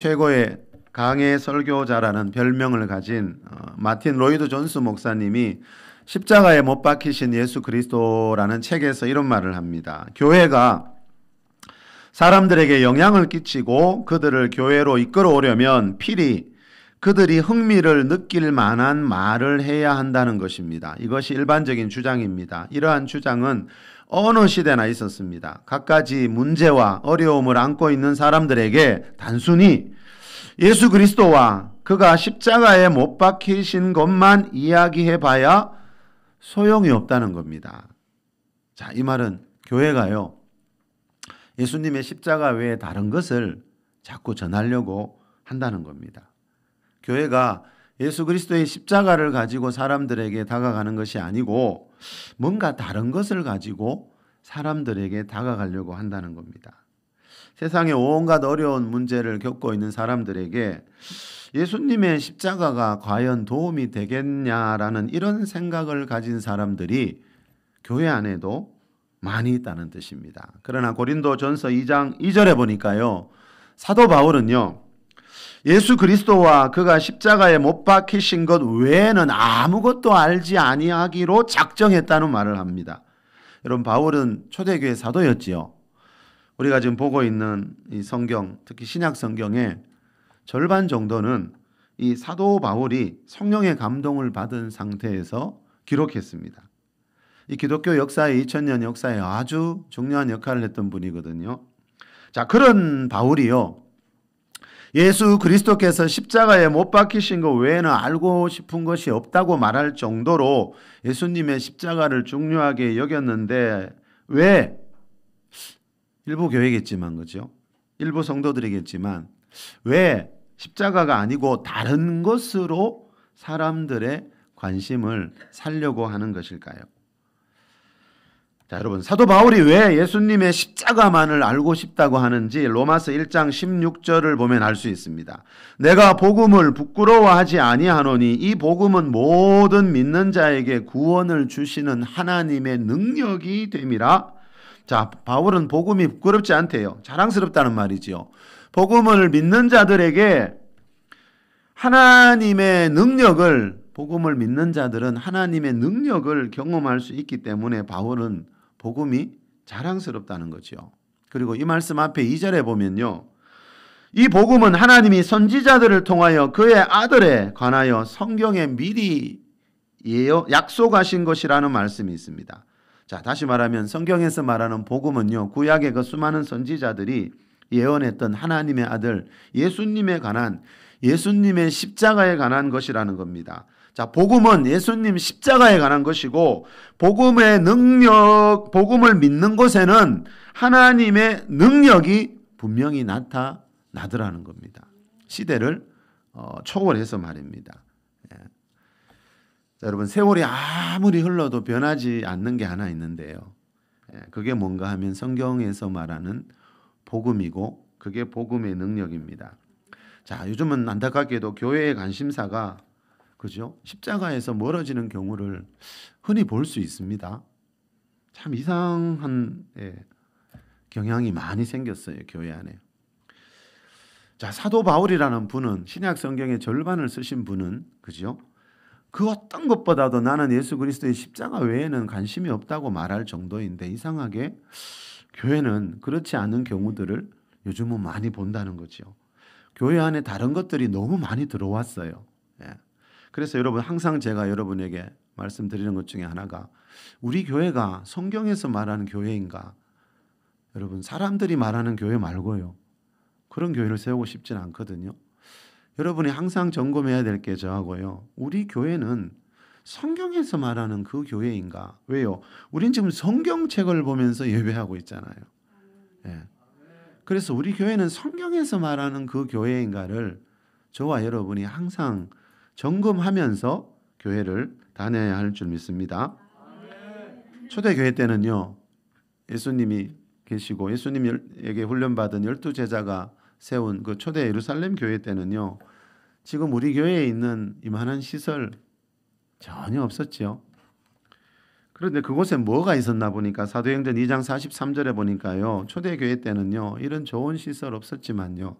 최고의 강해 설교자라는 별명을 가진 마틴 로이드 존스 목사님이 십자가에 못 박히신 예수 그리스도라는 책에서 이런 말을 합니다. 교회가 사람들에게 영향을 끼치고 그들을 교회로 이끌어오려면 필히 그들이 흥미를 느낄 만한 말을 해야 한다는 것입니다. 이것이 일반적인 주장입니다. 이러한 주장은 어느 시대나 있었습니다. 갖가지 문제와 어려움을 안고 있는 사람들에게 단순히 예수 그리스도와 그가 십자가에 못 박히신 것만 이야기해봐야 소용이 없다는 겁니다. 자, 이 말은 교회가요, 예수님의 십자가 외에 다른 것을 자꾸 전하려고 한다는 겁니다. 교회가 예수 그리스도의 십자가를 가지고 사람들에게 다가가는 것이 아니고 뭔가 다른 것을 가지고 사람들에게 다가가려고 한다는 겁니다. 세상에 온갖 어려운 문제를 겪고 있는 사람들에게 예수님의 십자가가 과연 도움이 되겠냐라는 이런 생각을 가진 사람들이 교회 안에도 많이 있다는 뜻입니다. 그러나 고린도전서 2장 2절에 보니까요, 사도 바울은요, 예수 그리스도와 그가 십자가에 못 박히신 것 외에는 아무것도 알지 아니하기로 작정했다는 말을 합니다. 여러분, 바울은 초대교회 사도였지요. 우리가 지금 보고 있는 이 성경, 특히 신약 성경의 절반 정도는 이 사도 바울이 성령의 감동을 받은 상태에서 기록했습니다. 이 기독교 역사의 2000년 역사에 아주 중요한 역할을 했던 분이거든요. 자, 그런 바울이요, 예수 그리스도께서 십자가에 못 박히신 것 외에는 알고 싶은 것이 없다고 말할 정도로 예수님의 십자가를 중요하게 여겼는데, 왜? 일부 교회겠지만, 그죠? 일부 성도들이겠지만, 왜 십자가가 아니고 다른 것으로 사람들의 관심을 살려고 하는 것일까요? 자, 여러분, 사도 바울이 왜 예수님의 십자가만을 알고 싶다고 하는지 로마서 1장 16절을 보면 알 수 있습니다. 내가 복음을 부끄러워하지 아니하노니 이 복음은 모든 믿는 자에게 구원을 주시는 하나님의 능력이 됨이라. 자, 바울은 복음이 부끄럽지 않대요. 자랑스럽다는 말이지요. 복음을 믿는 자들에게 하나님의 능력을, 복음을 믿는 자들은 하나님의 능력을 경험할 수 있기 때문에 바울은 복음이 자랑스럽다는 거죠. 그리고 이 말씀 앞에 2절에 보면요, 이 복음은 하나님이 선지자들을 통하여 그의 아들에 관하여 성경에 미리 약속하신 것이라는 말씀이 있습니다. 자, 다시 말하면 성경에서 말하는 복음은요, 구약의 그 수많은 선지자들이 예언했던 하나님의 아들 예수님에 관한, 예수님의 십자가에 관한 것이라는 겁니다. 자, 복음은 예수님 십자가에 관한 것이고, 복음의 능력, 복음을 믿는 곳에는 하나님의 능력이 분명히 나타나더라는 겁니다. 시대를 초월해서 말입니다. 예. 자, 여러분, 세월이 아무리 흘러도 변하지 않는 게 하나 있는데요. 예, 그게 뭔가 하면 성경에서 말하는 복음이고, 그게 복음의 능력입니다. 자, 요즘은 안타깝게도 교회의 관심사가, 그죠? 십자가에서 멀어지는 경우를 흔히 볼 수 있습니다. 참 이상한 경향이 많이 생겼어요, 교회 안에. 자, 사도 바울이라는 분은, 신약 성경의 절반을 쓰신 분은, 그죠? 그 어떤 것보다도 나는 예수 그리스도의 십자가 외에는 관심이 없다고 말할 정도인데, 이상하게 교회는 그렇지 않은 경우들을 요즘은 많이 본다는 거죠. 교회 안에 다른 것들이 너무 많이 들어왔어요. 예. 그래서 여러분, 항상 제가 여러분에게 말씀드리는 것 중에 하나가, 우리 교회가 성경에서 말하는 교회인가? 여러분, 사람들이 말하는 교회 말고요, 그런 교회를 세우고 싶지는 않거든요. 여러분이 항상 점검해야 될 게 저하고요, 우리 교회는 성경에서 말하는 그 교회인가? 왜요? 우린 지금 성경책을 보면서 예배하고 있잖아요. 예. 그래서 우리 교회는 성경에서 말하는 그 교회인가를 저와 여러분이 항상 점검하면서 교회를 다녀야 할 줄 믿습니다. 초대교회 때는요, 예수님이 계시고 예수님에게 훈련받은 12제자가 세운 그 초대 예루살렘 교회 때는요, 지금 우리 교회에 있는 이만한 시설 전혀 없었죠. 그런데 그곳에 뭐가 있었나 보니까 사도행전 2장 43절에 보니까요, 초대교회 때는요, 이런 좋은 시설 없었지만요,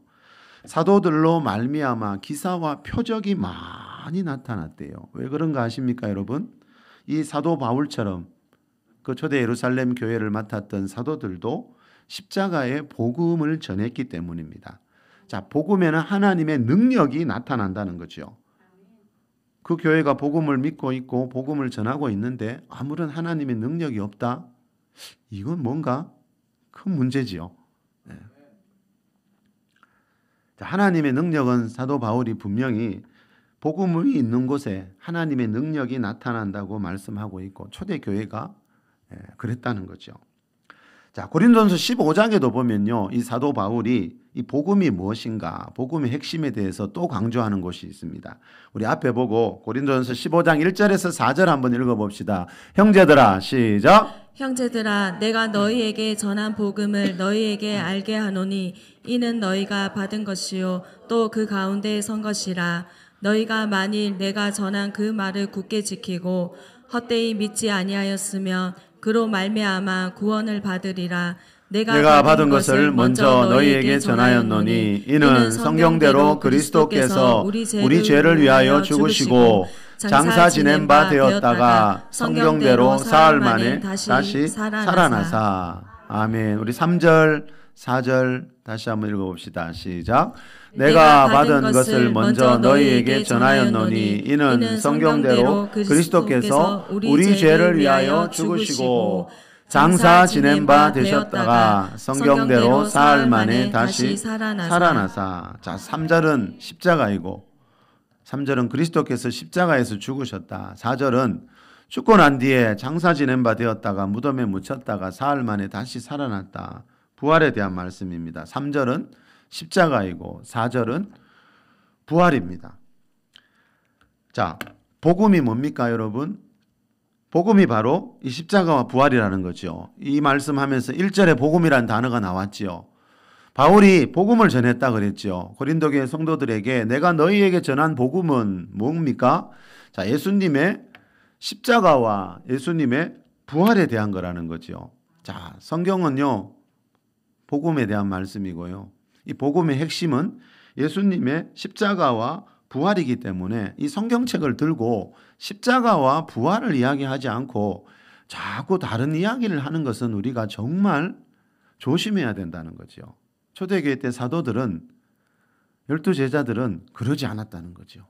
사도들로 말미암아 기사와 표적이 많이 나타났대요. 왜 그런가 아십니까, 여러분? 이 사도 바울처럼 그 초대 예루살렘 교회를 맡았던 사도들도 십자가의 복음을 전했기 때문입니다. 자, 복음에는 하나님의 능력이 나타난다는 거죠. 그 교회가 복음을 믿고 있고 복음을 전하고 있는데 아무런 하나님의 능력이 없다? 이건 뭔가 큰 문제지요. 네. 자, 하나님의 능력은 사도 바울이 분명히 복음이 있는 곳에 하나님의 능력이 나타난다고 말씀하고 있고 초대 교회가 그랬다는 거죠. 자, 고린도전서 15장에도 보면요, 이 사도 바울이 이 복음이 무엇인가, 복음의 핵심에 대해서 또 강조하는 곳이 있습니다. 우리 앞에 보고 고린도전서 15장 1절에서 4절 한번 읽어봅시다. 형제들아, 시작. 형제들아, 내가 너희에게 전한 복음을 너희에게 알게 하노니 이는 너희가 받은 것이요 또 그 가운데 선 것이라. 너희가 만일 내가 전한 그 말을 굳게 지키고 헛되이 믿지 아니하였으면 그로 말미암아 구원을 받으리라. 내가 받은 것을 먼저 너희에게 전하였노니 이는 성경대로 그리스도께서 우리 죄를 위하여 죽으시고 장사 지낸 바 되었다가 성경대로 사흘 만에 다시 살아나사. 아멘. 우리 3절 4절 다시 한번 읽어봅시다. 시작. 내가 받은 것을 먼저 너희에게 전하였노니 이는 성경대로 그리스도께서 우리 죄를 위하여 죽으시고 장사 지낸 바 되셨다가 성경대로 사흘 만에 다시 살아나사. 자, 3절은 십자가이고 3절은 그리스도께서 십자가에서 죽으셨다. 4절은 죽고 난 뒤에 장사 지낸 바 되었다가 무덤에 묻혔다가 사흘 만에 다시 살아났다. 부활에 대한 말씀입니다. 3절은 십자가이고 4절은 부활입니다. 자, 복음이 뭡니까, 여러분? 복음이 바로 이 십자가와 부활이라는 거죠. 이 말씀하면서 1절에 복음이라는 단어가 나왔지요. 바울이 복음을 전했다 그랬죠. 고린도 교회 성도들에게 내가 너희에게 전한 복음은 뭡니까? 자, 예수님의 십자가와 예수님의 부활에 대한 거라는 거죠. 자, 성경은요, 복음에 대한 말씀이고요. 이 복음의 핵심은 예수님의 십자가와 부활이기 때문에 이 성경책을 들고 십자가와 부활을 이야기하지 않고 자꾸 다른 이야기를 하는 것은 우리가 정말 조심해야 된다는 거죠. 초대교회 때 사도들은, 12제자들은 그러지 않았다는 거죠.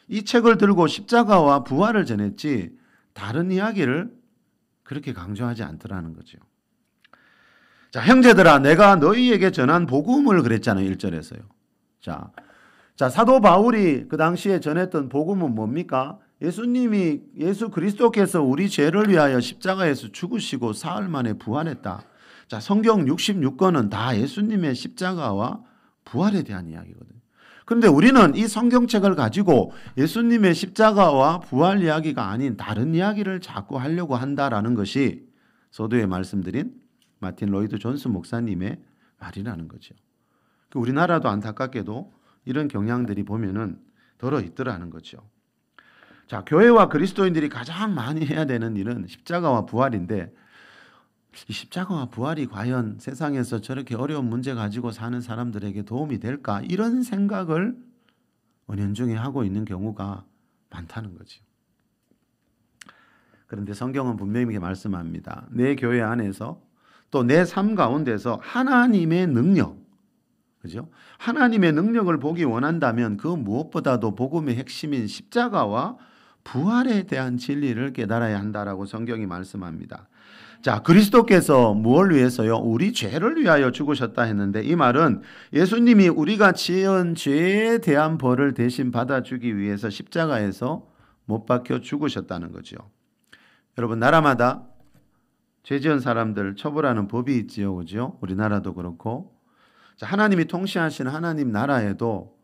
이 책을 들고 십자가와 부활을 전했지 다른 이야기를 그렇게 강조하지 않더라는 거죠. 자, 형제들아, 내가 너희에게 전한 복음을 그랬잖아요. 1절에서요. 자, 사도 바울이 그 당시에 전했던 복음은 뭡니까? 예수 그리스도께서 우리 죄를 위하여 십자가에서 죽으시고 사흘 만에 부활했다. 자, 성경 66권은 다 예수님의 십자가와 부활에 대한 이야기거든요. 그런데 우리는 이 성경책을 가지고 예수님의 십자가와 부활 이야기가 아닌 다른 이야기를 자꾸 하려고 한다라는 것이 서두에 말씀드린 마틴 로이드 존스 목사님의 말이라는 거죠. 우리나라도 안타깝게도 이런 경향들이 보면은 덜어 있더라는 거죠. 자, 교회와 그리스도인들이 가장 많이 해야 되는 일은 십자가와 부활인데 이 십자가와 부활이 과연 세상에서 저렇게 어려운 문제 가지고 사는 사람들에게 도움이 될까? 이런 생각을 은연중에 하고 있는 경우가 많다는 거죠. 그런데 성경은 분명히 말씀합니다. 내 교회 안에서 또 내 삶 가운데서 하나님의 능력, 그죠? 하나님의 능력을 보기 원한다면 그 무엇보다도 복음의 핵심인 십자가와 부활에 대한 진리를 깨달아야 한다라고 성경이 말씀합니다. 자, 그리스도께서 무엇을 위해서요? 우리 죄를 위하여 죽으셨다 했는데 이 말은 예수님이 우리가 지은 죄에 대한 벌을 대신 받아주기 위해서 십자가에서 못 박혀 죽으셨다는 거죠. 여러분, 나라마다 죄 지은 사람들 처벌하는 법이 있지요, 그죠? 우리나라도 그렇고. 자, 하나님이 통치하시는 하나님 나라에도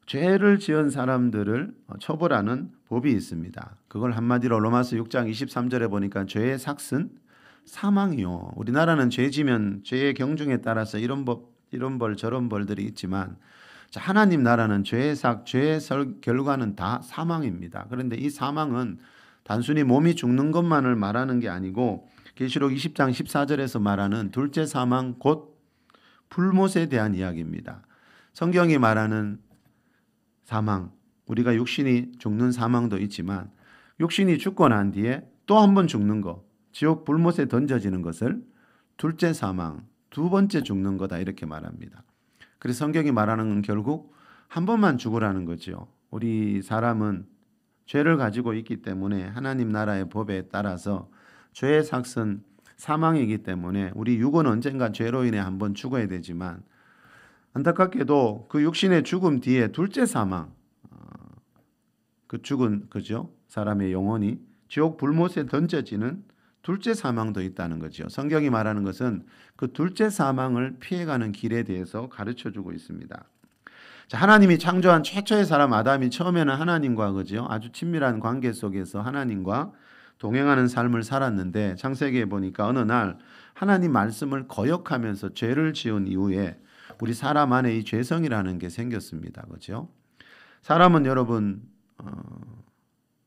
죄를 지은 사람들을 처벌하는 법이 있습니다. 그걸 한마디로 로마서 6장 23절에 보니까 죄의 삭은 사망이요. 우리나라는 죄 지면 죄의 경중에 따라서 이런 벌 저런 벌들이 있지만, 자, 하나님 나라는 죄의 삭, 죄의 결과는 다 사망입니다. 그런데 이 사망은 단순히 몸이 죽는 것만을 말하는 게 아니고 계시록 20장 14절에서 말하는 둘째 사망 곧 불못에 대한 이야기입니다. 성경이 말하는 사망, 우리가 육신이 죽는 사망도 있지만 육신이 죽고 난 뒤에 또 한 번 죽는 거, 지옥 불못에 던져지는 것을 둘째 사망, 두 번째 죽는 거다 이렇게 말합니다. 그래서 성경이 말하는 건 결국 한 번만 죽으라는 거죠. 우리 사람은 죄를 가지고 있기 때문에 하나님 나라의 법에 따라서 죄의 삭은 사망이기 때문에 우리 육은 언젠가 죄로 인해 한 번 죽어야 되지만 안타깝게도 그 육신의 죽음 뒤에 둘째 사망, 그 죽은 그죠? 사람의 영혼이 지옥 불못에 던져지는 둘째 사망도 있다는 거죠. 성경이 말하는 것은 그 둘째 사망을 피해가는 길에 대해서 가르쳐주고 있습니다. 자, 하나님이 창조한 최초의 사람 아담이 처음에는 하나님과 그죠? 아주 친밀한 관계 속에서 하나님과 동행하는 삶을 살았는데 창세기에 보니까 어느 날 하나님 말씀을 거역하면서 죄를 지은 이후에 우리 사람 안에 이 죄성이라는 게 생겼습니다. 그죠? 사람은 여러분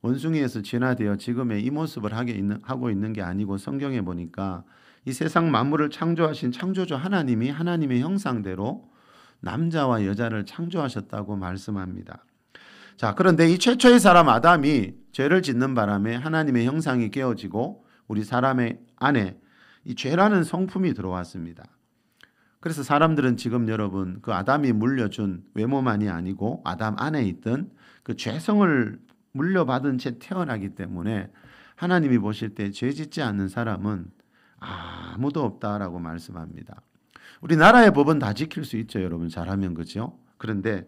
원숭이에서 진화되어 지금의 이 모습을 하고 있는 게 아니고 성경에 보니까 이 세상 만물을 창조하신 창조주 하나님이 하나님의 형상대로 남자와 여자를 창조하셨다고 말씀합니다. 자, 그런데 이 최초의 사람 아담이 죄를 짓는 바람에 하나님의 형상이 깨어지고 우리 사람의 안에 이 죄라는 성품이 들어왔습니다. 그래서 사람들은 지금 여러분 그 아담이 물려준 외모만이 아니고 아담 안에 있던 그 죄성을 물려받은 채 태어나기 때문에 하나님이 보실 때 죄 짓지 않는 사람은 아무도 없다라고 말씀합니다. 우리나라의 법은 다 지킬 수 있죠, 여러분 잘하면. 그죠? 그런데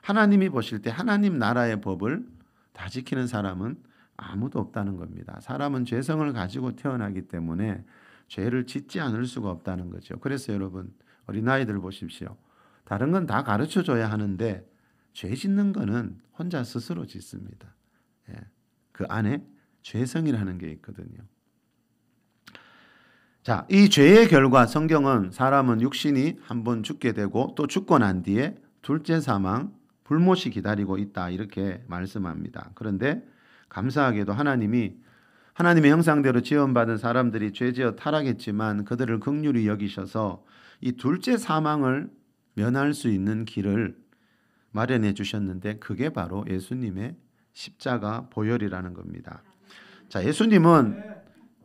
하나님이 보실 때 하나님 나라의 법을 다 지키는 사람은 아무도 없다는 겁니다. 사람은 죄성을 가지고 태어나기 때문에 죄를 짓지 않을 수가 없다는 거죠. 그래서 여러분 어린아이들 보십시오. 다른 건 다 가르쳐줘야 하는데 죄 짓는 거는 혼자 스스로 짓습니다. 예. 그 안에 죄성이라는 게 있거든요. 자, 이 죄의 결과 성경은 사람은 육신이 한번 죽게 되고 또 죽고 난 뒤에 둘째 사망, 불못이 기다리고 있다 이렇게 말씀합니다. 그런데 감사하게도 하나님의 형상대로 지원받은 사람들이 죄지어 타락했지만 그들을 긍휼히 여기셔서 이 둘째 사망을 면할 수 있는 길을 마련해 주셨는데 그게 바로 예수님의 십자가 보혈이라는 겁니다. 자, 예수님은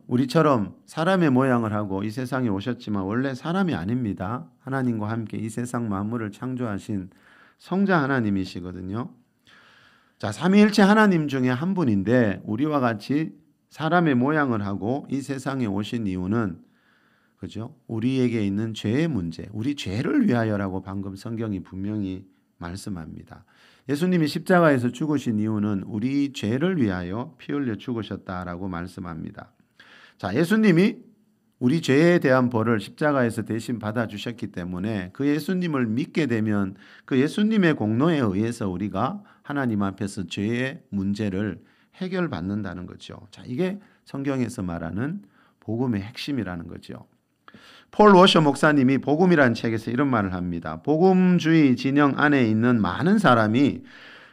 우리처럼 사람의 모양을 하고 이 세상에 오셨지만 원래 사람이 아닙니다. 하나님과 함께 이 세상 만물을 창조하신 성자 하나님이시거든요. 자, 삼위일체 하나님 중에 한 분인데 우리와 같이 사람의 모양을 하고 이 세상에 오신 이유는 그죠? 우리에게 있는 죄의 문제, 우리 죄를 위하여라고 방금 성경이 분명히 말씀합니다. 예수님이 십자가에서 죽으신 이유는 우리 죄를 위하여 피 흘려 죽으셨다라고 말씀합니다. 자, 예수님이 우리 죄에 대한 벌을 십자가에서 대신 받아주셨기 때문에 그 예수님을 믿게 되면 그 예수님의 공로에 의해서 우리가 하나님 앞에서 죄의 문제를 해결받는다는 거죠. 자, 이게 성경에서 말하는 복음의 핵심이라는 거죠. 폴 워셔 목사님이 복음이라는 책에서 이런 말을 합니다. 복음주의 진영 안에 있는 많은 사람이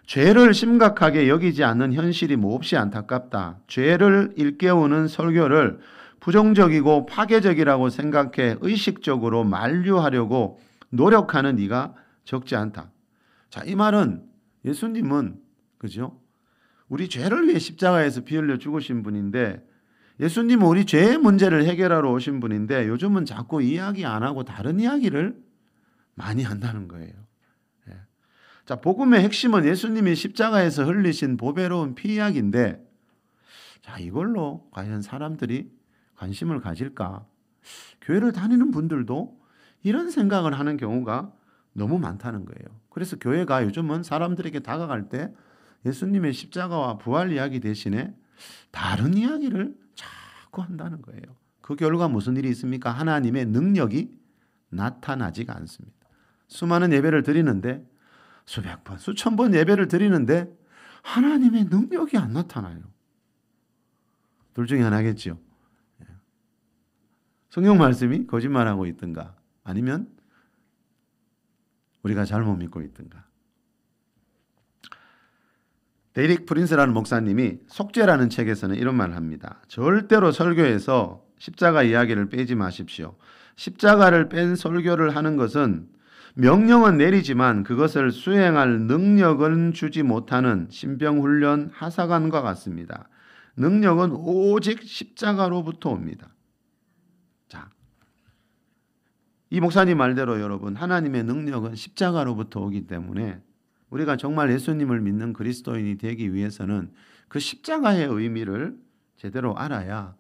죄를 심각하게 여기지 않는 현실이 몹시 안타깝다. 죄를 일깨우는 설교를 부정적이고 파괴적이라고 생각해 의식적으로 만류하려고 노력하는 이가 적지 않다. 자, 이 말은 예수님은 그죠? 우리 죄를 위해 십자가에서 피 흘려 죽으신 분인데 예수님은 우리 죄의 문제를 해결하러 오신 분인데 요즘은 자꾸 이야기 안 하고 다른 이야기를 많이 한다는 거예요. 예. 자, 복음의 핵심은 예수님이 십자가에서 흘리신 보배로운 피 이야기인데 자, 이걸로 과연 사람들이 관심을 가질까? 교회를 다니는 분들도 이런 생각을 하는 경우가 너무 많다는 거예요. 그래서 교회가 요즘은 사람들에게 다가갈 때 예수님의 십자가와 부활 이야기 대신에 다른 이야기를 자꾸 한다는 거예요. 그 결과 무슨 일이 있습니까? 하나님의 능력이 나타나지가 않습니다. 수많은 예배를 드리는데 수백 번, 수천 번 예배를 드리는데 하나님의 능력이 안 나타나요. 둘 중에 하나겠죠. 성경 말씀이 거짓말하고 있든가 아니면 우리가 잘못 믿고 있든가. 데릭 프린스라는 목사님이 속죄라는 책에서는 이런 말을 합니다. 절대로 설교에서 십자가 이야기를 빼지 마십시오. 십자가를 뺀 설교를 하는 것은 명령은 내리지만 그것을 수행할 능력은 주지 못하는 신병훈련 하사관과 같습니다. 능력은 오직 십자가로부터 옵니다. 자, 이 목사님 말대로 여러분, 하나님의 능력은 십자가로부터 오기 때문에 우리가 정말 예수님을 믿는 그리스도인이 되기 위해서는 그 십자가의 의미를 제대로 알아야,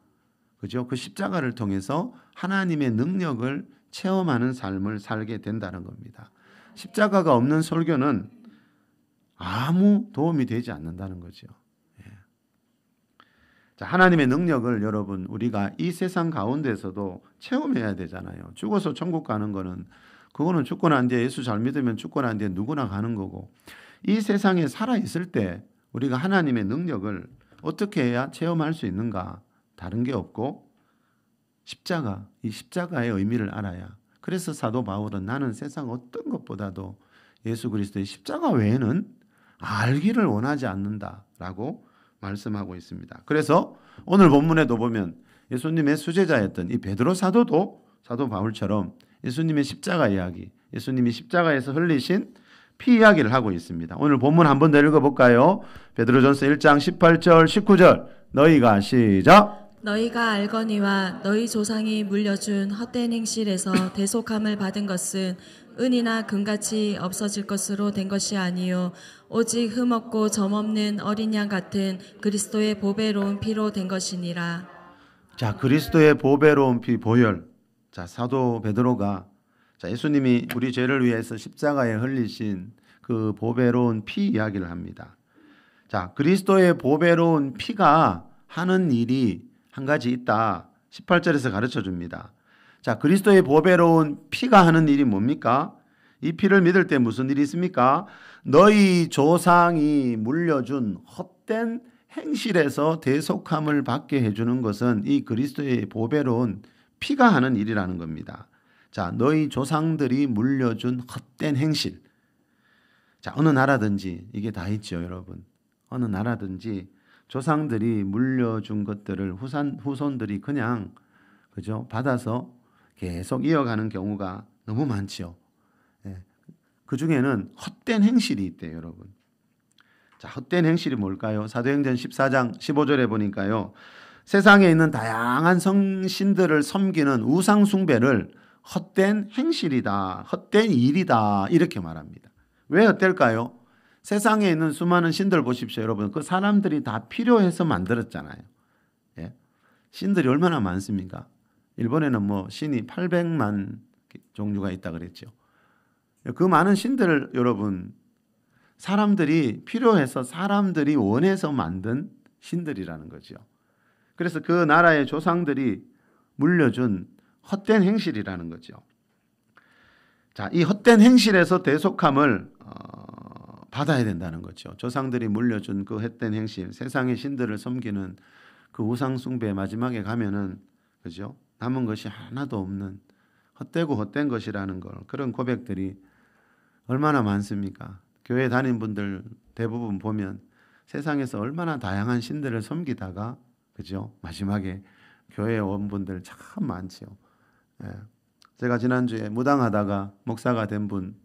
그죠? 그 십자가를 통해서 하나님의 능력을 체험하는 삶을 살게 된다는 겁니다. 십자가가 없는 설교는 아무 도움이 되지 않는다는 거죠. 자, 하나님의 능력을 여러분, 우리가 이 세상 가운데서도 체험해야 되잖아요. 죽어서 천국 가는 거는, 그거는 죽고 난 뒤에, 예수 잘 믿으면 죽고 난 뒤에 누구나 가는 거고, 이 세상에 살아있을 때 우리가 하나님의 능력을 어떻게 해야 체험할 수 있는가? 다른 게 없고 십자가, 이 십자가의 의미를 알아야. 그래서 사도 바울은 나는 세상 어떤 것보다도 예수 그리스도의 십자가 외에는 알기를 원하지 않는다라고 말씀하고 있습니다. 그래서 오늘 본문에도 보면 예수님의 수제자였던 이 베드로 사도도 사도 바울처럼 예수님의 십자가 이야기, 예수님이 십자가에서 흘리신 피 이야기를 하고 있습니다. 오늘 본문 한 번 더 읽어볼까요? 베드로전서 1장 18절 19절 너희가 시작. 너희가 알거니와 너희 조상이 물려준 헛된 행실에서 대속함을 받은 것은 은이나 금같이 없어질 것으로 된 것이 아니요 오직 흠없고 점없는 어린 양 같은 그리스도의 보배로운 피로 된 것이니라. 자, 그리스도의 보배로운 피, 보혈. 자, 사도 베드로가, 자, 예수님이 우리 죄를 위해서 십자가에 흘리신 그 보배로운 피 이야기를 합니다. 자, 그리스도의 보배로운 피가 하는 일이 한 가지 있다. 18절에서 가르쳐 줍니다. 자, 그리스도의 보배로운 피가 하는 일이 뭡니까? 이 피를 믿을 때 무슨 일이 있습니까? 너희 조상이 물려준 헛된 행실에서 대속함을 받게 해주는 것은 이 그리스도의 보배로운 피가 하는 일이라는 겁니다. 자, 너희 조상들이 물려준 헛된 행실. 자, 어느 나라든지 이게 다 있죠, 여러분. 어느 나라든지 조상들이 물려준 것들을 후손들이 그냥, 그죠? 받아서 계속 이어가는 경우가 너무 많죠. 예. 그 중에는 헛된 행실이 있대요, 여러분. 자, 헛된 행실이 뭘까요? 사도행전 14장 15절에 보니까요. 세상에 있는 다양한 성신들을 섬기는 우상 숭배를 헛된 행실이다, 헛된 일이다 이렇게 말합니다. 왜 헛될까요? 세상에 있는 수많은 신들 보십시오, 여러분. 그 사람들이 다 필요해서 만들었잖아요. 예? 신들이 얼마나 많습니까? 일본에는 뭐 신이 800만 종류가 있다 그랬죠. 그 많은 신들을 여러분, 사람들이 필요해서 사람들이 원해서 만든 신들이라는 거죠. 그래서 그 나라의 조상들이 물려준 헛된 행실이라는 거죠. 자, 이 헛된 행실에서 대속함을 받아야 된다는 거죠. 조상들이 물려준 그 헛된 행실, 세상의 신들을 섬기는 그 우상 숭배 마지막에 가면은, 그죠? 남은 것이 하나도 없는 헛되고 헛된 것이라는 걸, 그런 고백들이 얼마나 많습니까? 교회 다닌 분들 대부분 보면 세상에서 얼마나 다양한 신들을 섬기다가, 그죠? 마지막에 교회에 온 분들 참 많죠. 예. 제가 지난주에 무당하다가 목사가 된 분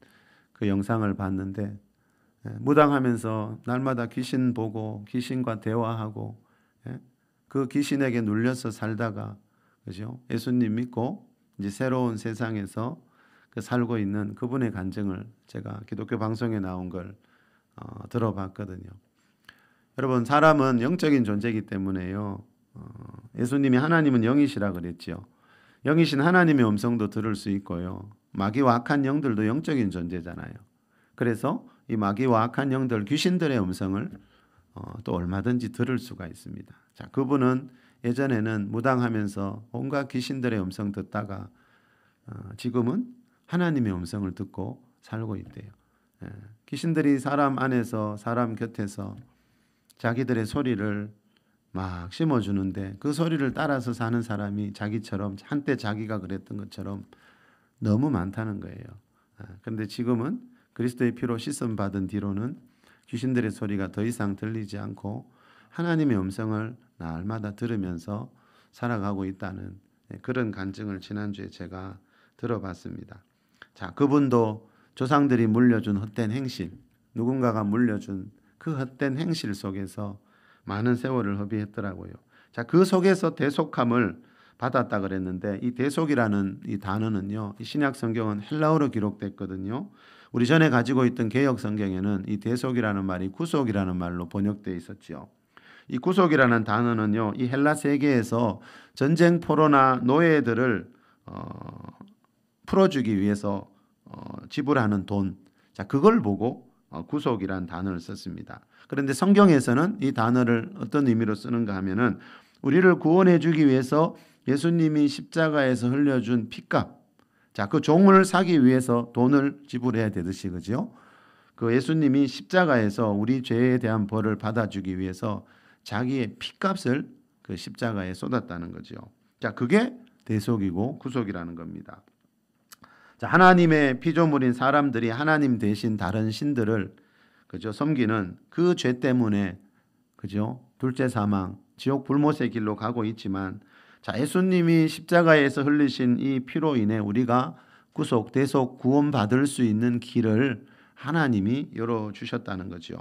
그 영상을 봤는데, 무당하면서 날마다 귀신 보고 귀신과 대화하고, 그 귀신에게 눌려서 살다가, 그죠? 예수님 믿고 이제 새로운 세상에서 그 살고 있는 그분의 간증을 제가 기독교 방송에 나온 걸 들어봤거든요. 여러분, 사람은 영적인 존재이기 때문에요. 예수님이 하나님은 영이시라 그랬죠. 영이신 하나님의 음성도 들을 수 있고요. 마귀와 악한 영들도 영적인 존재잖아요. 그래서 이 마귀와 악한 영들, 귀신들의 음성을 또 얼마든지 들을 수가 있습니다. 자, 그분은 예전에는 무당하면서 온갖 귀신들의 음성 듣다가 지금은 하나님의 음성을 듣고 살고 있대요. 귀신들이 사람 안에서, 사람 곁에서 자기들의 소리를 막 심어주는데 그 소리를 따라서 사는 사람이 자기처럼, 한때 자기가 그랬던 것처럼 너무 많다는 거예요. 그런데 지금은 그리스도의 피로 씻음 받은 뒤로는 귀신들의 소리가 더 이상 들리지 않고 하나님의 음성을 날마다 들으면서 살아가고 있다는 그런 간증을 지난주에 제가 들어봤습니다. 자, 그분도 조상들이 물려준 헛된 행실, 누군가가 물려준 그 헛된 행실 속에서 많은 세월을 허비했더라고요. 자, 그 속에서 대속함을 받았다 그랬는데 이 대속이라는 이 단어는요, 이 신약 성경은 헬라어로 기록됐거든요. 우리 전에 가지고 있던 개역 성경에는 이 대속이라는 말이 구속이라는 말로 번역되어 있었지요. 이 구속이라는 단어는요, 이 헬라 세계에서 전쟁 포로나 노예들을 풀어주기 위해서 지불하는 돈, 자, 그걸 보고 구속이라는 단어를 썼습니다. 그런데 성경에서는 이 단어를 어떤 의미로 쓰는가 하면은 우리를 구원해 주기 위해서 예수님이 십자가에서 흘려준 피값, 자, 그 종을 사기 위해서 돈을 지불해야 되듯이, 그죠? 그 예수님이 십자가에서 우리 죄에 대한 벌을 받아주기 위해서 자기의 피값을 그 십자가에 쏟았다는 거죠. 자, 그게 대속이고 구속이라는 겁니다. 자, 하나님의 피조물인 사람들이 하나님 대신 다른 신들을 그죠 섬기는 그 죄 때문에 그죠 둘째 사망, 지옥 불못의 길로 가고 있지만, 자, 예수님이 십자가에서 흘리신 이 피로 인해 우리가 구속, 대속, 구원 받을 수 있는 길을 하나님이 열어 주셨다는 거죠.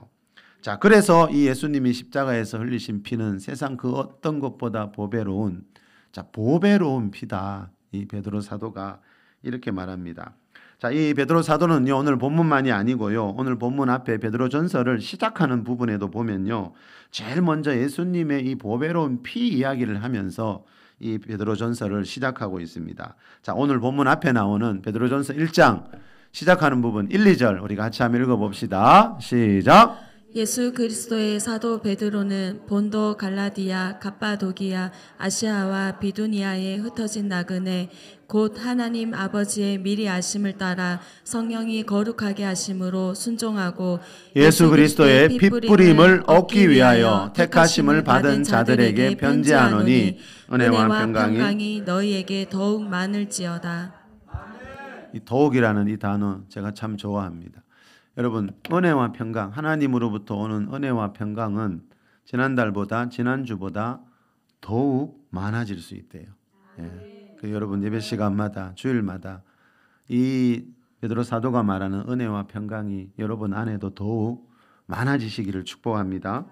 자, 그래서 이 예수님이 십자가에서 흘리신 피는 세상 그 어떤 것보다 보배로운, 자, 보배로운 피다. 이 베드로 사도가 이렇게 말합니다. 자, 이 베드로 사도는요, 오늘 본문만이 아니고요, 오늘 본문 앞에 베드로전서를 시작하는 부분에도 보면요, 제일 먼저 예수님의 이 보배로운 피 이야기를 하면서 이 베드로전서를 시작하고 있습니다. 자, 오늘 본문 앞에 나오는 베드로전서 1장 시작하는 부분 1, 2절 우리 같이 한번 읽어봅시다. 시작. 예수 그리스도의 사도 베드로는 본도, 갈라디아, 갑바도기아, 아시아와 비두니아에 흩어진 나그네 곧 하나님 아버지의 미리 아심을 따라 성령이 거룩하게 하심으로 순종하고 예수 그리스도의 핏뿌림을 얻기 위하여 택하심을 받은 자들에게 편지하노니 은혜와 평강이 너희에게 더욱 많을지어다. 이 더욱이라는 이 단어 제가 참 좋아합니다. 여러분, 은혜와 평강, 하나님으로부터 오는 은혜와 평강은 지난달보다 지난주보다 더욱 많아질 수 있대요. 예. 그 여러분 예배 시간마다 주일마다 이 베드로 사도가 말하는 은혜와 평강이 여러분 안에도 더욱 많아지시기를 축복합니다.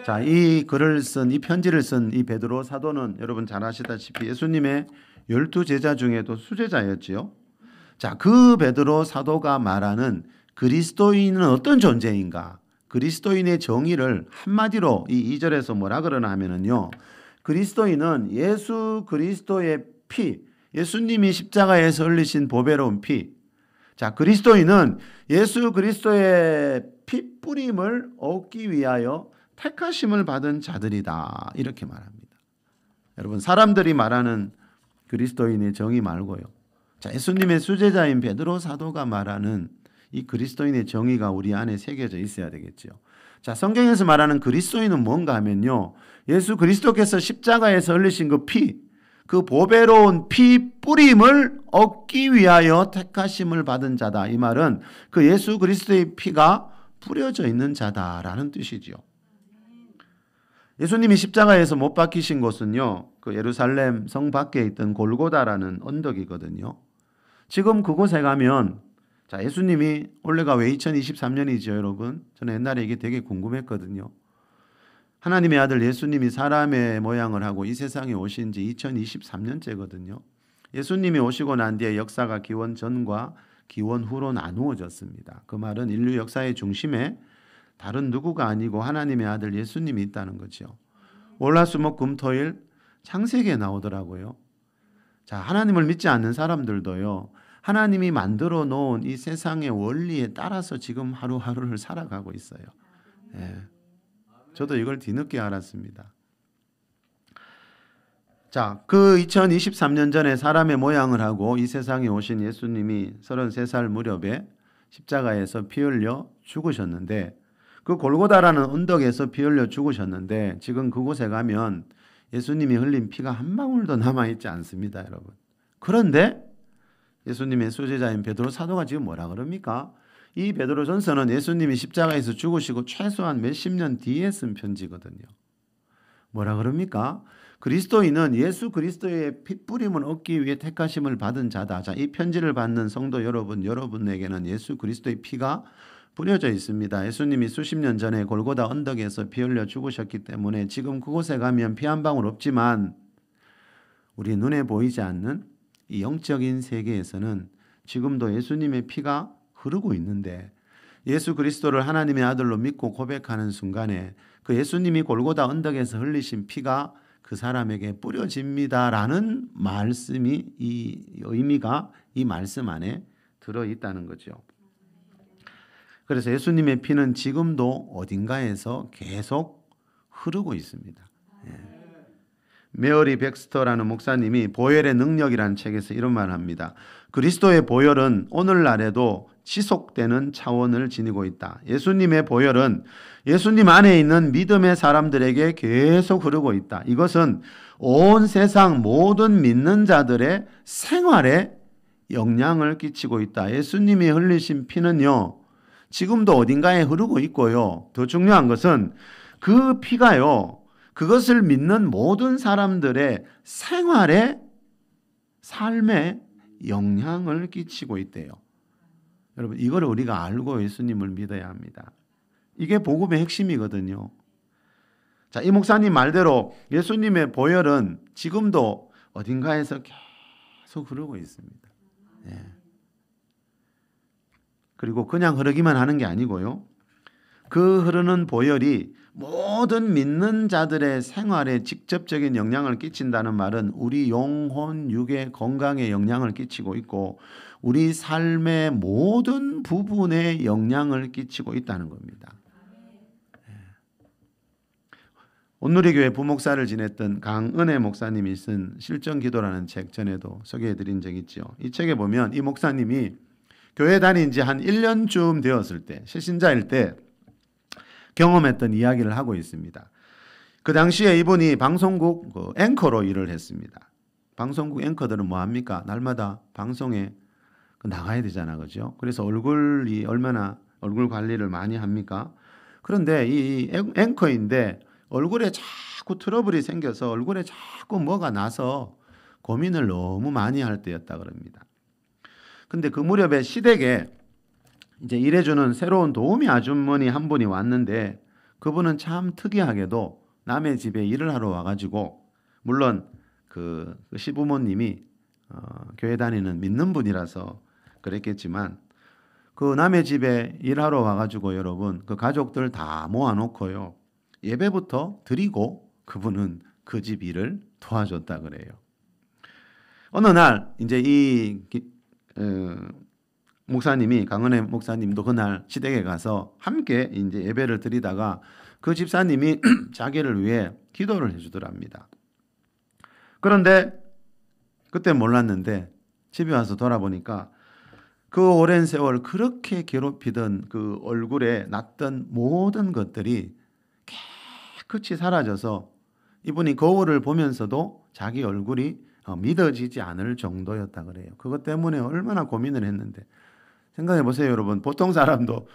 자, 이 글을 쓴, 이 편지를 쓴 이 베드로 사도는 여러분 잘 아시다시피 예수님의 12제자 중에도 수제자였지요. 자, 그 베드로 사도가 말하는 그리스도인은 어떤 존재인가? 그리스도인의 정의를 한마디로 이 2절에서 뭐라 그러나 하면은요, 그리스도인은 예수 그리스도의 피, 예수님이 십자가에서 흘리신 보배로운 피. 자, 그리스도인은 예수 그리스도의 피 뿌림을 얻기 위하여 택하심을 받은 자들이다. 이렇게 말합니다. 여러분, 사람들이 말하는 그리스도인의 정의 말고요. 자, 예수님의 수제자인 베드로 사도가 말하는 이 그리스도인의 정의가 우리 안에 새겨져 있어야 되겠죠. 자, 성경에서 말하는 그리스도인은 뭔가 하면요, 예수 그리스도께서 십자가에서 흘리신 그 피, 그 보배로운 피 뿌림을 얻기 위하여 택하심을 받은 자다. 이 말은 그 예수 그리스도의 피가 뿌려져 있는 자다라는 뜻이죠. 예수님이 십자가에서 못 박히신 곳은요, 그 예루살렘 성 밖에 있던 골고다라는 언덕이거든요. 지금 그곳에 가면, 자, 예수님이 올해가 왜 2023년이죠, 여러분? 저는 옛날에 이게 되게 궁금했거든요. 하나님의 아들 예수님이 사람의 모양을 하고 이 세상에 오신 지 2023년째거든요. 예수님이 오시고 난 뒤에 역사가 기원 전과 기원 후로 나누어졌습니다. 그 말은 인류 역사의 중심에 다른 누구가 아니고 하나님의 아들 예수님이 있다는 거죠. 월화수목금토일 창세기에 나오더라고요. 자, 하나님을 믿지 않는 사람들도요, 하나님이 만들어 놓은 이 세상의 원리에 따라서 지금 하루하루를 살아가고 있어요. 예. 저도 이걸 뒤늦게 알았습니다. 자, 그 2023년 전에 사람의 모양을 하고 이 세상에 오신 예수님이 33살 무렵에 십자가에서 피 흘려 죽으셨는데, 그 골고다라는 언덕에서 피 흘려 죽으셨는데, 지금 그곳에 가면 예수님이 흘린 피가 한 방울도 남아있지 않습니다, 여러분. 그런데 예수님의 수제자인 베드로 사도가 지금 뭐라 그럽니까? 이 베드로전서는 예수님이 십자가에서 죽으시고 최소한 몇십 년 뒤에 쓴 편지거든요. 뭐라 그럽니까? 그리스도인은 예수 그리스도의 핏부림을 얻기 위해 택하심을 받은 자다. 자, 이 편지를 받는 성도 여러분, 여러분에게는 예수 그리스도의 피가 뿌려져 있습니다. 예수님이 수십 년 전에 골고다 언덕에서 피 흘려 죽으셨기 때문에 지금 그곳에 가면 피 한 방울 없지만 우리 눈에 보이지 않는 이 영적인 세계에서는 지금도 예수님의 피가 흐르고 있는데, 예수 그리스도를 하나님의 아들로 믿고 고백하는 순간에 그 예수님이 골고다 언덕에서 흘리신 피가 그 사람에게 뿌려집니다라는 말씀이, 이 의미가 이 말씀 안에 들어있다는 거죠. 그래서 예수님의 피는 지금도 어딘가에서 계속 흐르고 있습니다. 메어리 백스터라는 목사님이 보혈의 능력이라는 책에서 이런 말을 합니다. 그리스도의 보혈은 오늘날에도 지속되는 차원을 지니고 있다. 예수님의 보혈은 예수님 안에 있는 믿음의 사람들에게 계속 흐르고 있다. 이것은 온 세상 모든 믿는 자들의 생활에 영향을 끼치고 있다. 예수님이 흘리신 피는요, 지금도 어딘가에 흐르고 있고요. 더 중요한 것은 그 피가요, 그것을 믿는 모든 사람들의 생활에, 삶에 영향을 끼치고 있대요. 여러분, 이걸 우리가 알고 예수님을 믿어야 합니다. 이게 복음의 핵심이거든요. 자, 이 목사님 말대로 예수님의 보혈은 지금도 어딘가에서 계속 흐르고 있습니다. 네. 그리고 그냥 흐르기만 하는 게 아니고요, 그 흐르는 보혈이 모든 믿는 자들의 생활에 직접적인 영향을 끼친다는 말은 우리 영혼, 육의 건강에 영향을 끼치고 있고 우리 삶의 모든 부분에 영향을 끼치고 있다는 겁니다. 온누리교회 부목사를 지냈던 강은혜 목사님이 쓴 실정기도라는 책 전에도 소개해드린 적이 있죠. 이 책에 보면 이 목사님이 교회 다닌 지 한 1년쯤 되었을 때, 신자일 때 경험했던 이야기를 하고 있습니다. 그 당시에 이분이 방송국 앵커로 일을 했습니다. 방송국 앵커들은 뭐 합니까? 날마다 방송에 나가야 되잖아, 그죠? 그래서 얼굴이 얼마나 얼굴 관리를 많이 합니까? 그런데 이 앵커인데 얼굴에 자꾸 트러블이 생겨서 얼굴에 자꾸 뭐가 나서 고민을 너무 많이 할 때였다 그럽니다. 근데 그 무렵에 시댁에 이제 일해주는 새로운 도우미 아주머니 한 분이 왔는데, 그분은 참 특이하게도 남의 집에 일을 하러 와가지고, 물론 그 시부모님이 교회 다니는 믿는 분이라서 그랬겠지만, 그 남의 집에 일하러 와가지고 여러분, 그 가족들 다 모아놓고요, 예배부터 드리고 그분은 그 집 일을 도와줬다 그래요. 어느 날 이제 이 목사님이, 강은혜 목사님도 그날 시댁에 가서 함께 이제 예배를 드리다가 그 집사님이 자기를 위해 기도를 해주더랍니다. 그런데 그때 몰랐는데 집에 와서 돌아보니까 그 오랜 세월 그렇게 괴롭히던 그 얼굴에 났던 모든 것들이 깨끗이 사라져서 이분이 거울을 보면서도 자기 얼굴이 믿어지지 않을 정도였다 그래요. 그것 때문에 얼마나 고민을 했는데, 생각해 보세요, 여러분. 보통 사람도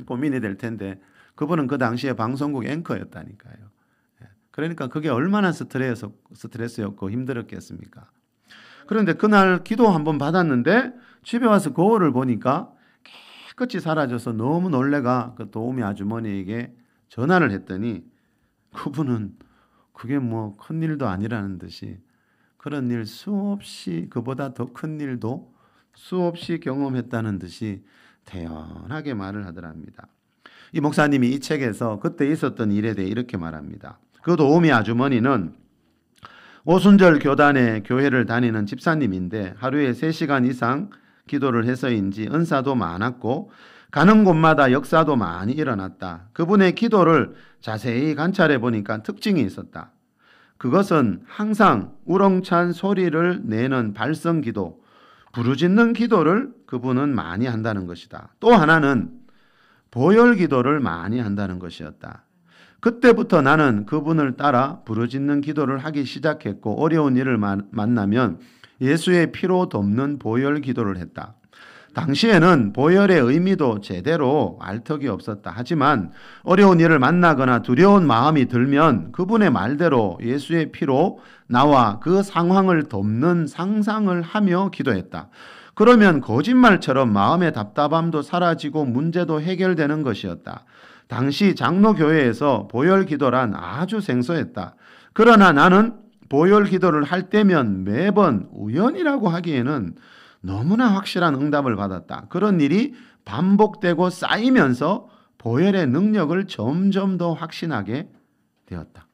고민이 될 텐데 그분은 그 당시에 방송국 앵커였다니까요. 그러니까 그게 얼마나 스트레스였고 힘들었겠습니까? 그런데 그날 기도 한번 받았는데 집에 와서 거울을 보니까 깨끗이 사라져서 너무 놀래가 그 도우미 아주머니에게 전화를 했더니 그분은 그게 뭐 큰일도 아니라는 듯이 그런 일 수없이, 그보다 더 큰 일도 수없이 경험했다는 듯이 태연하게 말을 하더랍니다. 이 목사님이 이 책에서 그때 있었던 일에 대해 이렇게 말합니다. 그 도우미 아주머니는 오순절 교단에 교회를 다니는 집사님인데 하루에 3시간 이상 기도를 해서인지 은사도 많았고 가는 곳마다 역사도 많이 일어났다. 그분의 기도를 자세히 관찰해 보니까 특징이 있었다. 그것은 항상 우렁찬 소리를 내는 발성기도, 부르짖는 기도를 그분은 많이 한다는 것이다. 또 하나는 보혈 기도를 많이 한다는 것이었다. 그때부터 나는 그분을 따라 부르짖는 기도를 하기 시작했고 어려운 일을 만나면 예수의 피로 돕는 보혈 기도를 했다. 당시에는 보혈의 의미도 제대로 알 턱이 없었다. 하지만 어려운 일을 만나거나 두려운 마음이 들면 그분의 말대로 예수의 피로 나와 그 상황을 돕는 상상을 하며 기도했다. 그러면 거짓말처럼 마음의 답답함도 사라지고 문제도 해결되는 것이었다. 당시 장로교회에서 보혈 기도란 아주 생소했다. 그러나 나는 보혈 기도를 할 때면 매번 우연이라고 하기에는 너무나 확실한 응답을 받았다. 그런 일이 반복되고 쌓이면서 보혈의 능력을 점점 더 확신하게 되었다.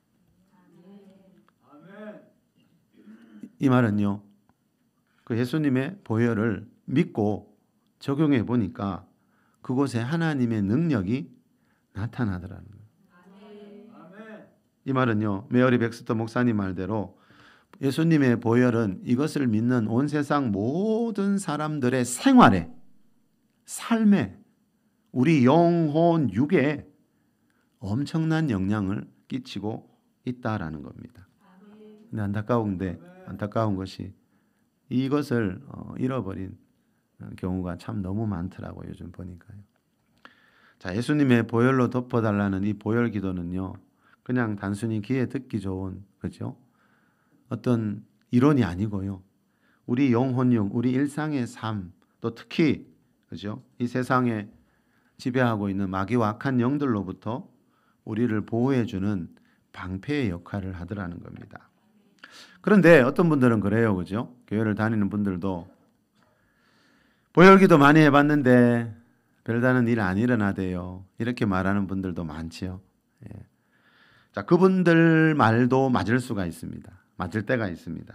이 말은요, 그 예수님의 보혈을 믿고 적용해 보니까 그곳에 하나님의 능력이 나타나더라는 거예요. 이 말은요, 메어리 백스터 목사님 말대로 예수님의 보혈은 이것을 믿는 온 세상 모든 사람들의 생활에, 삶에, 우리 영혼, 육에 엄청난 영향을 끼치고 있다라는 겁니다. 근데 안타까운 것이 이것을 잃어버린 경우가 참 너무 많더라고요. 요즘 보니까요. 자, 예수님의 보혈로 덮어달라는 이 보혈 기도는요, 그냥 단순히 귀에 듣기 좋은, 그죠? 어떤 이론이 아니고요. 우리 영혼용, 우리 일상의 삶, 또 특히, 그죠? 이 세상에 지배하고 있는 마귀와 악한 영들로부터 우리를 보호해주는 방패의 역할을 하더라는 겁니다. 그런데 어떤 분들은 그래요, 그죠? 교회를 다니는 분들도 보혈기도 많이 해봤는데 별다른 일 안 일어나대요. 이렇게 말하는 분들도 많지요. 예. 자, 그분들 말도 맞을 수가 있습니다. 맞을 때가 있습니다.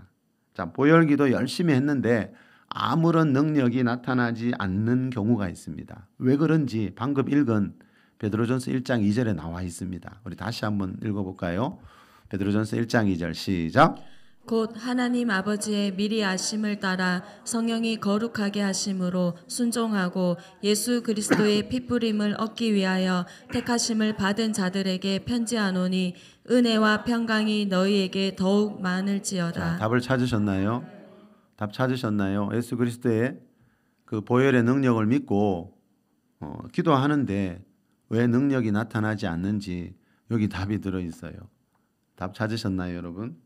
자, 보혈기도 열심히 했는데 아무런 능력이 나타나지 않는 경우가 있습니다. 왜 그런지 방금 읽은 베드로전서 1장 2절에 나와 있습니다. 우리 다시 한번 읽어볼까요? 베드로전서 1장 2절 시작. 곧 하나님 아버지의 미리 아심을 따라 성령이 거룩하게 하심으로 순종하고 예수 그리스도의 핏부림을 얻기 위하여 택하심을 받은 자들에게 편지하노니 은혜와 평강이 너희에게 더욱 많을지어다. 자, 답을 찾으셨나요? 답 찾으셨나요? 예수 그리스도의 그 보혈의 능력을 믿고 기도하는데 왜 능력이 나타나지 않는지 여기 답이 들어있어요. 답 찾으셨나요, 여러분?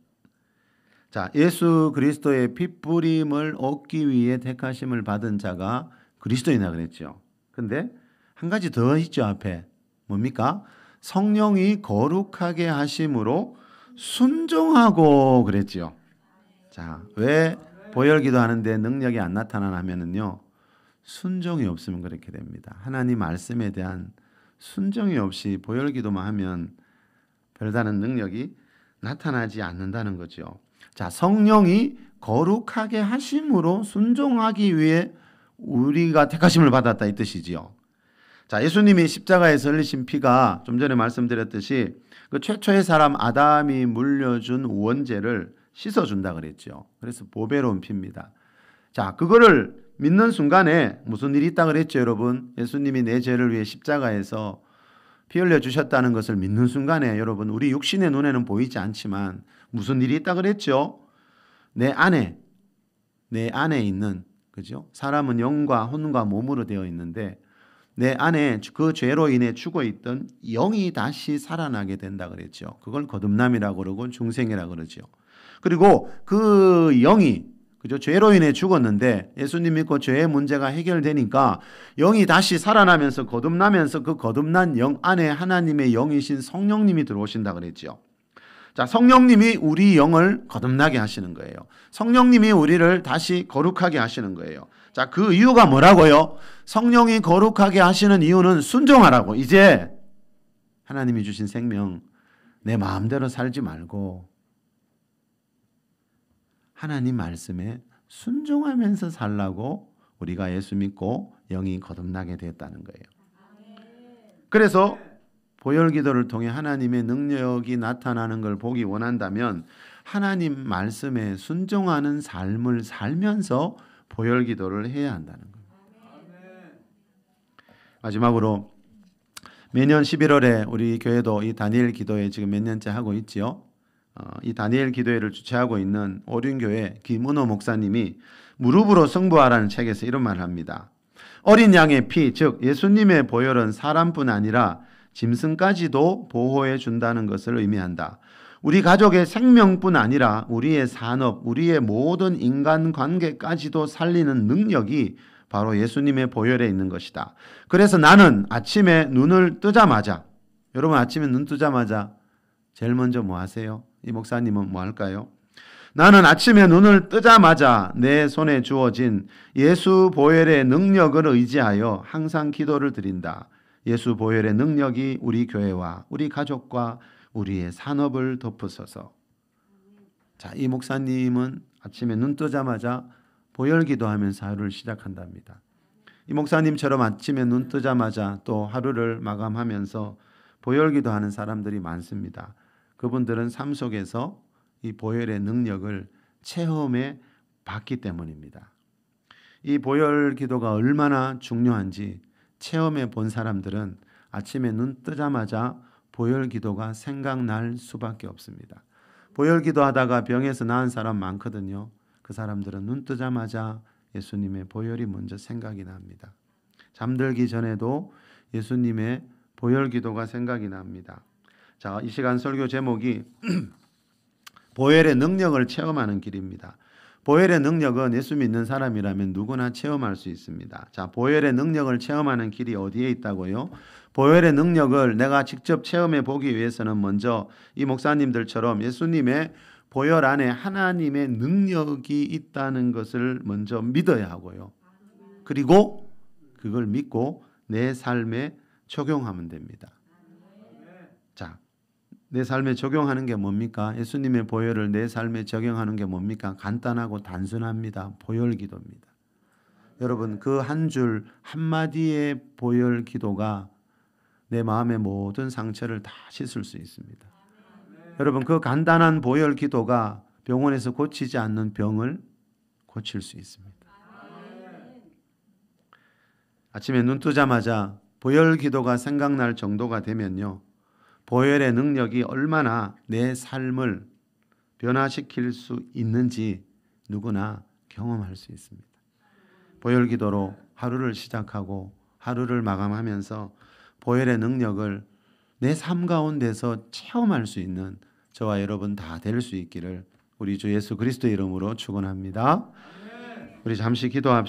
자, 예수 그리스도의 핏부림을 얻기 위해 택하심을 받은 자가 그리스도이나 그랬죠. 근데 한 가지 더 있죠, 앞에. 뭡니까? 성령이 거룩하게 하심으로 순종하고 그랬죠. 자, 왜 보혈 기도하는데 능력이 안 나타나나 하면은요, 순종이 없으면 그렇게 됩니다. 하나님 말씀에 대한 순종이 없이 보혈 기도만 하면 별다른 능력이 나타나지 않는다는 거죠. 자, 성령이 거룩하게 하심으로 순종하기 위해 우리가 택하심을 받았다 이 뜻이지요. 자, 예수님이 십자가에서 흘리신 피가 좀 전에 말씀드렸듯이 그 최초의 사람 아담이 물려준 원죄를 씻어준다 그랬죠. 그래서 보배로운 피입니다. 자, 그거를 믿는 순간에 무슨 일이 있다 그랬죠, 여러분? 예수님이 내 죄를 위해 십자가에서 피 흘려 주셨다는 것을 믿는 순간에 여러분, 우리 육신의 눈에는 보이지 않지만 무슨 일이 있다 그랬죠? 내 안에 있는, 그죠? 사람은 영과 혼과 몸으로 되어 있는데 내 안에 그 죄로 인해 죽어 있던 영이 다시 살아나게 된다 그랬죠. 그걸 거듭남이라고 그러고 중생이라고 그러죠. 그리고 그 영이, 그죠? 죄로 인해 죽었는데 예수님 믿고 죄의 문제가 해결되니까 영이 다시 살아나면서 거듭나면서 그 거듭난 영 안에 하나님의 영이신 성령님이 들어오신다 그랬죠. 자, 성령님이 우리 영을 거듭나게 하시는 거예요. 성령님이 우리를 다시 거룩하게 하시는 거예요. 자, 그 이유가 뭐라고요? 성령이 거룩하게 하시는 이유는 순종하라고. 이제 하나님이 주신 생명 내 마음대로 살지 말고 하나님 말씀에 순종하면서 살라고 우리가 예수 믿고 영이 거듭나게 되었다는 거예요. 그래서 보혈 기도를 통해 하나님의 능력이 나타나는 걸 보기 원한다면 하나님 말씀에 순종하는 삶을 살면서 보혈 기도를 해야 한다는 겁니다. 마지막으로 매년 11월에 우리 교회도 이 다니엘 기도회 지금 몇 년째 하고 있지요. 이 다니엘 기도회를 주최하고 있는 오륜교회 김은호 목사님이 무릎으로 승부하라는 책에서 이런 말을 합니다. 어린 양의 피, 즉 예수님의 보혈은 사람뿐 아니라 짐승까지도 보호해 준다는 것을 의미한다. 우리 가족의 생명뿐 아니라 우리의 산업, 우리의 모든 인간관계까지도 살리는 능력이 바로 예수님의 보혈에 있는 것이다. 그래서 나는 아침에 눈을 뜨자마자, 여러분 아침에 눈 뜨자마자 제일 먼저 뭐 하세요? 이 목사님은 뭐 할까요? 나는 아침에 눈을 뜨자마자 내 손에 주어진 예수 보혈의 능력을 의지하여 항상 기도를 드린다. 예수 보혈의 능력이 우리 교회와 우리 가족과 우리의 산업을 덮으소서. 자, 이 목사님은 아침에 눈 뜨자마자 보혈 기도하면서 하루를 시작한답니다. 이 목사님처럼 아침에 눈 뜨자마자 또 하루를 마감하면서 보혈 기도하는 사람들이 많습니다. 그분들은 삶 속에서 이 보혈의 능력을 체험해 봤기 때문입니다. 이 보혈 기도가 얼마나 중요한지 체험해 본 사람들은 아침에 눈 뜨자마자 보혈 기도가 생각날 수밖에 없습니다. 보혈 기도하다가 병에서 나은 사람 많거든요. 그 사람들은 눈 뜨자마자 예수님의 보혈이 먼저 생각이 납니다. 잠들기 전에도 예수님의 보혈 기도가 생각이 납니다. 자, 이 시간 설교 제목이 보혈의 능력을 체험하는 길입니다. 보혈의 능력은 예수 믿는 사람이라면 누구나 체험할 수 있습니다. 자, 보혈의 능력을 체험하는 길이 어디에 있다고요? 보혈의 능력을 내가 직접 체험해 보기 위해서는 먼저 이 목사님들처럼 예수님의 보혈 안에 하나님의 능력이 있다는 것을 먼저 믿어야 하고요. 그리고 그걸 믿고 내 삶에 적용하면 됩니다. 자, 내 삶에 적용하는 게 뭡니까? 예수님의 보혈을 내 삶에 적용하는 게 뭡니까? 간단하고 단순합니다. 보혈 기도입니다. 여러분, 그 한 줄 한마디의 보혈 기도가 내 마음의 모든 상처를 다 씻을 수 있습니다. 여러분, 그 간단한 보혈 기도가 병원에서 고치지 않는 병을 고칠 수 있습니다. 아침에 눈 뜨자마자 보혈 기도가 생각날 정도가 되면요, 보혈의 능력이 얼마나 내 삶을 변화시킬 수 있는지 누구나 경험할 수 있습니다. 보혈 기도로 하루를 시작하고 하루를 마감하면서 보혈의 능력을 내 삶 가운데서 체험할 수 있는 저와 여러분 다 될 수 있기를 우리 주 예수 그리스도의 이름으로 축원합니다. 우리 잠시 기도합시다.